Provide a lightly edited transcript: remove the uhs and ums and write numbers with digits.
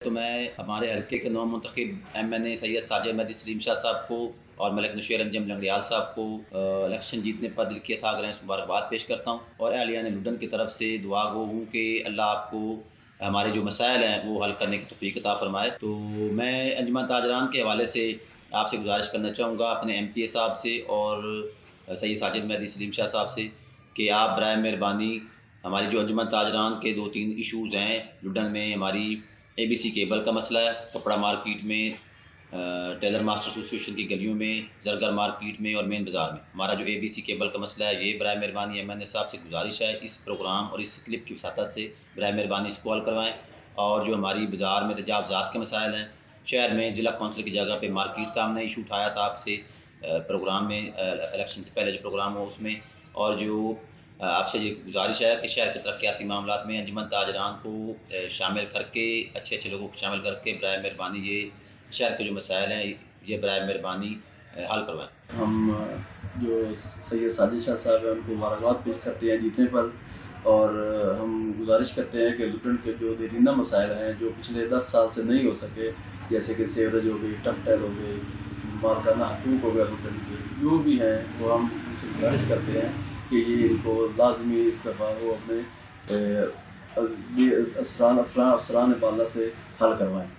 تو میں ہمارے حلقے کے نو منتخب MNA سید ساجد مہدی سلیم شاہ صاحب کو اور ملک نشیر انجم لنگڑیال صاحب کو الیکشن جیتنے پر دل کی اتھاہ گرہیں مبارکباد پیش کرتا ہوں، اور اہلیان لڈن کی طرف سے دعا گو ہوں کہ اللہ آپ کو ہمارے جو مسائل ہیں وہ حل کرنے کی توفیق عطا فرمائے۔ تو میں انجمن تاجران کے حوالے سے آپ سے گزارش کرنا چاہوں گا اپنے MPA صاحب سے اور سید ساجد مہدی سلیم شاہ صاحب سے کہ آپ برائے مہربانی ہماری جو انجمن تاجران کے 2-3 ایشوز ہیں لڈن میں، ہماری ABC کیبل کا مسئلہ ہے، کپڑا مارکیٹ میں، ٹیلر ماسٹر ایسوسیشن کی گلیوں میں، زرگر مارکیٹ میں اور مین بازار میں ہمارا جو ABC کیبل کا مسئلہ ہے، یہ برائے مہربانی MNA صاحب سے گزارش ہے اس پروگرام اور اس کلپ کی وساطت سے برائے مہربانی اس کو حل کروائیں۔ اور جو ہماری بازار میں تجاوزات کے مسائل ہیں، شہر میں ضلع کونسل کی جگہ پہ مارکیٹ کا ہم نے ایشو اٹھایا تھا آپ سے پروگرام میں، الیکشن سے پہلے جو پروگرام ہو اس میں، اور جو آپ سے یہ گزارش ہے کہ شہر کے ترقیاتی معاملات میں انجمن تاجران کو شامل کر کے، اچھے لوگوں کو شامل کر کے برائے مہربانی یہ شہر کے جو مسائل ہیں یہ برائے مہربانی حل کروائیں۔ ہم جو سید ساجد شاہ صاحب ہیں ان کو مبارکباد پیش کرتے ہیں جیتنے پر، اور ہم گزارش کرتے ہیں کہ لڈن کے جو دیرینہ مسائل ہیں جو پچھلے 10 سال سے نہیں ہو سکے، جیسے کہ سیوریج ہو گئی، ٹف ٹیل ہو گئی، مالکانہ حقوق ہو گیا لڈن کے، جو بھی ہیں وہ ہم ان سے گزارش کرتے ہیں کہ یہ ان کو لازمی اس دفعہ وہ اپنے افسران بالا سے حل کروائیں۔